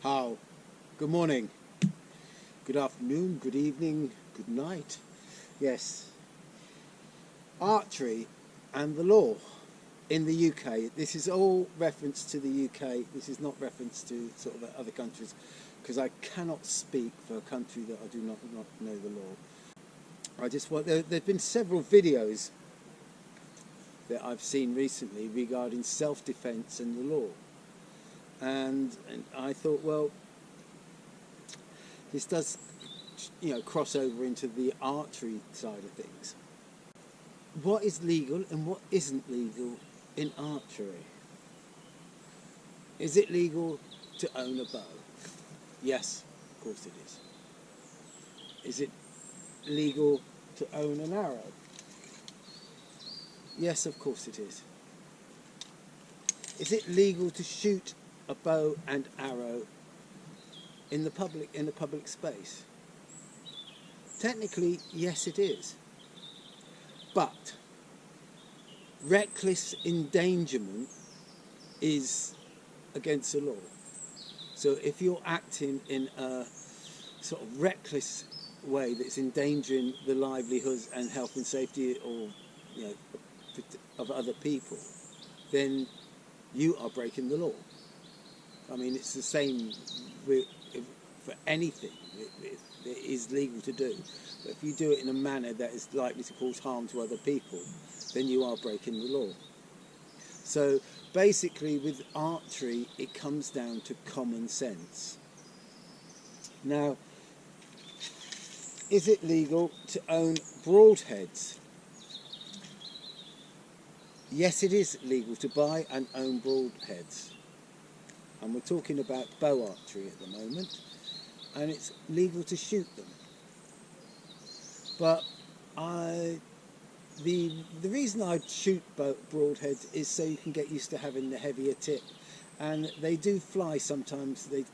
How? Good morning, good afternoon, good evening, good night. Yes, archery and the law in the UK. This is all reference to the UK. This is not reference to sort of other countries, because I cannot speak for a country that I do not know the law. I just want, there've been several videos that I've seen recently regarding self-defense and the law. And I thought, well, this does, cross over into the archery side of things. What is legal and what isn't legal in archery? Is it legal to own a bow? Yes, of course it is. Is it legal to own an arrow? Yes, of course it is. Is it legal to shoot a bow and arrow in the public space? Technically, yes, it is. But reckless endangerment is against the law. So if you're acting in a sort of reckless way that's endangering the livelihoods and health and safety, or of other people, then you are breaking the law. I mean, it's the same for anything that is legal to do. But if you do it in a manner that is likely to cause harm to other people, then you are breaking the law. So basically with archery, it comes down to common sense. Now, is it legal to own broadheads? Yes, it is legal to buy and own broadheads. And we're talking about bow archery at the moment, and it's legal to shoot them. But the reason I shoot broadheads is so you can get used to having the heavier tip, and they do fly sometimes. They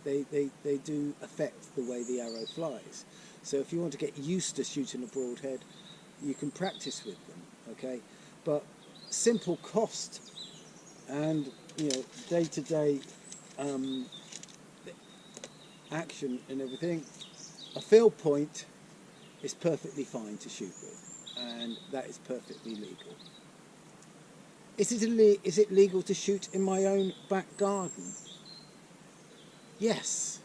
do affect the way the arrow flies. So if you want to get used to shooting a broadhead, you can practice with them. Okay, but simple cost and day-to-day action and everything, a field point is perfectly fine to shoot with, and that is perfectly legal. Is it legal to shoot in my own back garden? Yes,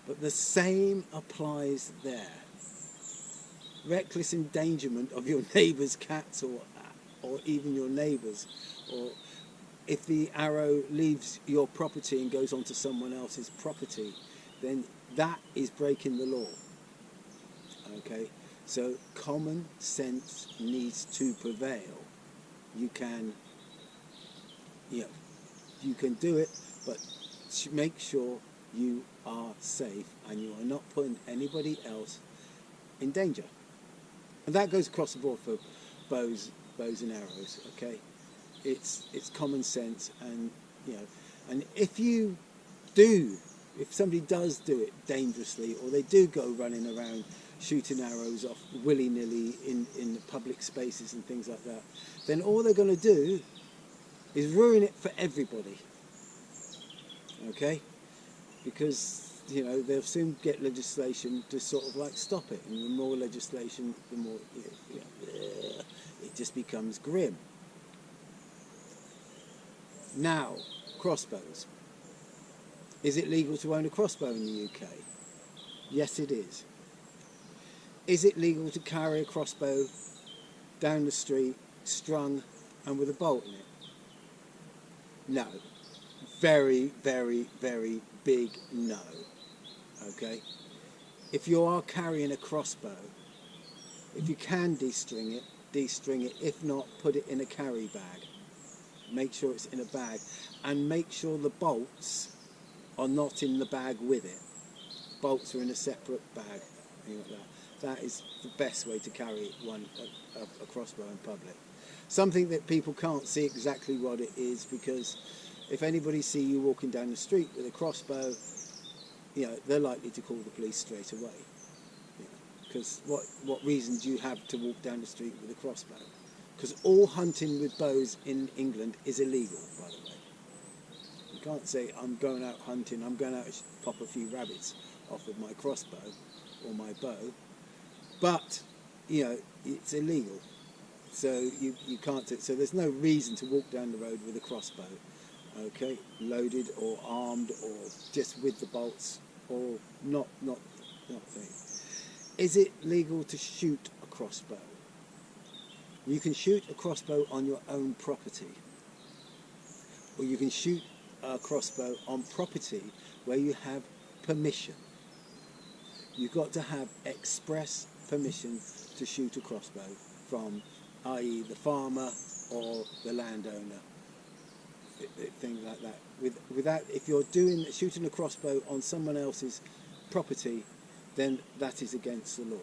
but the same applies there. Reckless endangerment of your neighbour's cats, or even your neighbours, or if the arrow leaves your property and goes onto someone else's property, then that is breaking the law. Okay, so common sense needs to prevail. You can do it, but make sure you are safe and you are not putting anybody else in danger. And that goes across the board for bows and arrows. Okay, it's common sense, and and if somebody does do it dangerously, or they do go running around shooting arrows off willy-nilly in public spaces and things like that, then all they're going to do is ruin it for everybody. Okay, because they'll soon get legislation to sort of like stop it, and the more legislation, the more it just becomes grim. Now, crossbows. Is it legal to own a crossbow in the UK? Yes, it is. Is it legal to carry a crossbow down the street, strung and with a bolt in it? No. Very, very, very big no. Okay? If you are carrying a crossbow, if you can de-string it, de-string it. If not, put it in a carry bag. Make sure it's in a bag, and make sure the bolts are not in the bag with it. Bolts are in a separate bag. Like that is the best way to carry a crossbow in public. Something that people can't see exactly what it is, because if anybody see you walking down the street with a crossbow, they're likely to call the police straight away. Because what reason do you have to walk down the street with a crossbow? Because all hunting with bows in England is illegal, by the way. You can't say, I'm going out hunting, I'm going out to pop a few rabbits off with my crossbow or my bow, but, you know, it's illegal. So you can't do it. So there's no reason to walk down the road with a crossbow, okay, loaded or armed or just with the bolts or not thing. Is it legal to shoot a crossbow? You can shoot a crossbow on your own property, or you can shoot a crossbow on property where you have permission. You've got to have express permission to shoot a crossbow from, i.e. the farmer or the landowner, things like that. Without, if you're shooting a crossbow on someone else's property, then that is against the law.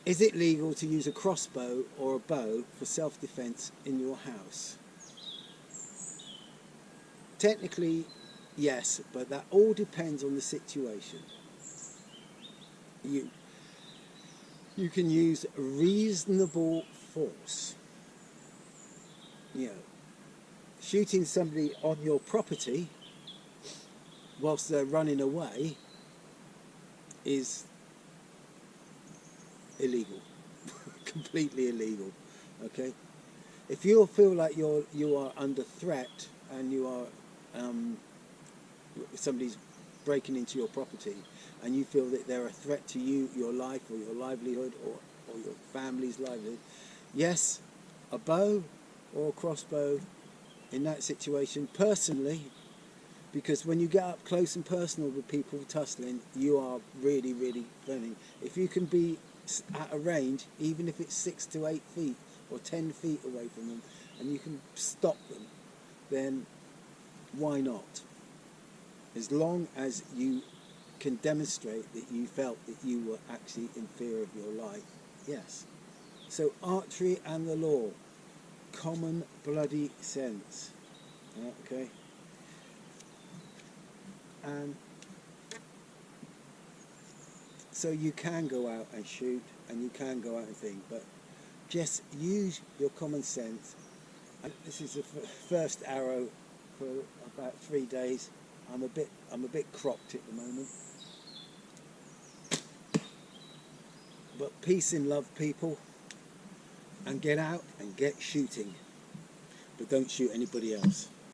Is it legal to use a crossbow or a bow for self-defense in your house? Technically, yes, but that all depends on the situation. You can use reasonable force. You know, shooting somebody on your property whilst they're running away is illegal, completely illegal. Okay, if you feel like you are under threat and you are somebody's breaking into your property and you feel that they're a threat to you, your life or your livelihood or your family's livelihood, yes, a bow or a crossbow in that situation, personally, because when you get up close and personal with people tussling, you are really, really burning. If you can be at a range, even if it's 6 to 8 feet or 10 feet away from them, and you can stop them, then why not? As long as you can demonstrate that you felt that you were actually in fear of your life, yes. So archery and the law, common bloody sense, okay? And so you can go out and shoot and you can go out and think, but just use your common sense. And this is the first arrow for about 3 days. I'm a bit cropped at the moment. But peace and love, people, and get out and get shooting. But don't shoot anybody else.